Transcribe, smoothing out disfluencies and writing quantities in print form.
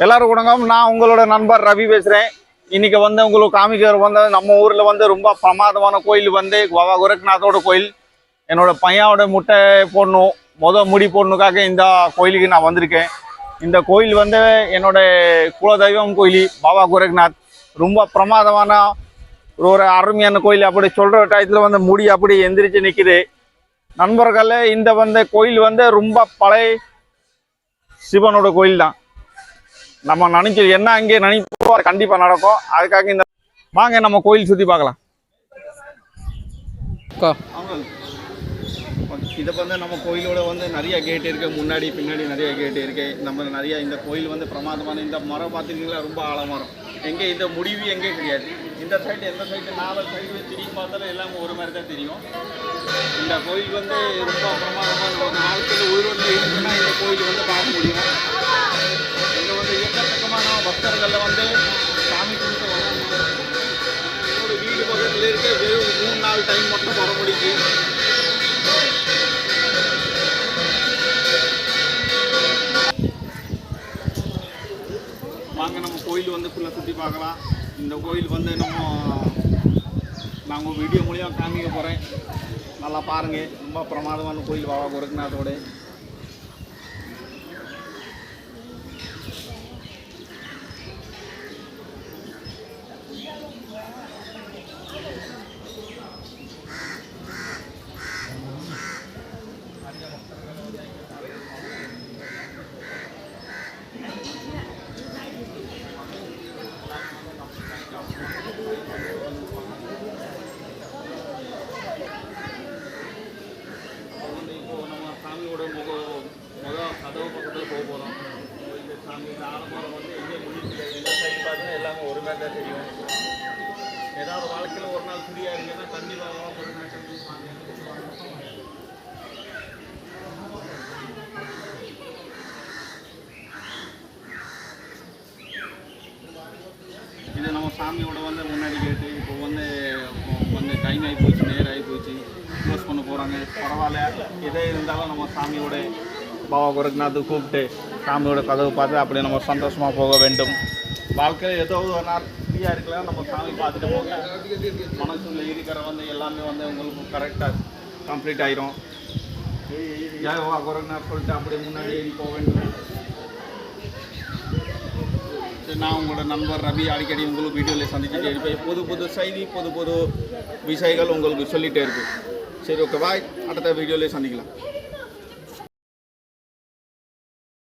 எல்லாரும் வணக்கம். நான் உங்களோட நண்பர் ரவி பேசுகிறேன். இன்னைக்கு வந்து உங்களுக்கு காமிக்கிற வந்து நம்ம ஊரில் வந்து ரொம்ப பிரமாதமான கோயில் வந்து பாபா கோரக்நாத்தோட கோயில். என்னோட பையனோட முட்டை போடணும், முடி போடணுக்காக இந்த கோயிலுக்கு நான் வந்திருக்கேன். இந்த கோயில் வந்து என்னோட குலதெய்வம் கோயில் பாபா கோரக்நாத். ரொம்ப பிரமாதமான ஒரு அருமையான கோயில். அப்படி சொல்கிற டயத்தில் வந்து முடி அப்படி எந்திரிச்சு நிற்கிது. நண்பர்களே, இந்த வந்து கோயில் வந்து ரொம்ப பழைய சிவனோட கோயில் தான். நம்ம நினைச்சு என்ன அங்கே நினைப்போம் அது கண்டிப்பாக நடக்கும். அதுக்காக இந்த வாங்க நம்ம கோயில் சுற்றி பார்க்கலாம். இதை வந்து நம்ம கோயிலோட வந்து நிறைய கேட் இருக்குது, முன்னாடி பின்னாடி நிறைய கேட் இருக்குது. நம்ம நிறைய இந்த கோயில் வந்து பிரமாதமான இந்த மரம் பார்த்துருக்கீங்களா, ரொம்ப ஆழமரம். எங்கே இந்த முடிவு எங்கே கிடையாது. இந்த சைடு எந்த சைடு 4 சைடு திரும்பி பார்த்தாலும் எல்லாமே ஒரு மாதிரி தான் தெரியும். இந்த கோயில் வந்து ரொம்ப பிரமாதமான ஒரு நாளைக்கு உயிரோட்டில் இருக்குன்னா இந்த கோயில் வந்து பார்க்க முடியும். இங்கே வந்து எக்கச்சக்கமான பக்தர்களில் வந்து சாமி கும்பிட்டு வராங்க. ஒரு வீடு பக்கத்தில் இருக்க வெறும் 3-4 டைம் மட்டும் வர முடியுது. வாங்க நம்ம கோயில் வந்து ஃபுல்லாக சுற்றி பார்க்கலாம். இந்த கோயில் வந்து நான் உங்கள் வீடியோ மூலியம் காமிக்க போகிறேன். நல்லா பாருங்கள். ரொம்ப பிரமாதமான கோயில் பாபா கோரக்நாத்தோட. சாமியோட கதவு பக்கத்தில் போக போகிறோம். இந்த சாமி ஆலமரம் வந்து எங்கே முடியுது, எல்லா சைடு பார்த்தீங்கன்னா எல்லாமே ஒரு மாதிரி தான் தெரியும். ஏதாவது வாழ்க்கையில் ஒரு நாள் ஃப்ரீயாக இருக்குன்னா கண்டிப்பாக ஒரு இது நம்ம சாமியோட வந்து முன்னாடி கேட்டு இப்போ வந்து டைம் ஆகி போச்சு, நேரம் ஆகி போச்சு, க்ளோஸ் பண்ண போகிறாங்க. பரவாயில்ல, எதே இருந்தாலும் நம்ம சாமியோட பாபா கோரக்நாத் கூப்பிட்டு சாமியோட கதவு பார்த்து அப்படியே நம்ம சந்தோஷமாக போக வேண்டும். வாழ்க்கையில் ஏதோ ஒரு நாள் ஃப்ரீயாக இருக்கலாம், நம்ம சாமி பார்த்துட்டு போங்க. மனசுல இருக்கிற வந்து எல்லாமே வந்து உங்களுக்கு கரெக்டாக கம்ப்ளீட் ஆயிரும். ஜெய் பாபா கோரக்நாத் சொல்லிட்டு அப்படியே முன்னாடி ஏறி போக வேண்டும். நான் உங்களோட நண்பர் ரவி. அடிக்கடி உங்களுக்கு வீடியோவில் சந்திச்சுட்டே இருப்பேன். புது செய்தி, புது விஷயங்கள் உங்களுக்கு சொல்லிகிட்டே இருக்குது. சரி, ஓகே, பாய். அடுத்த வீடியோவில் சந்திக்கலாம்.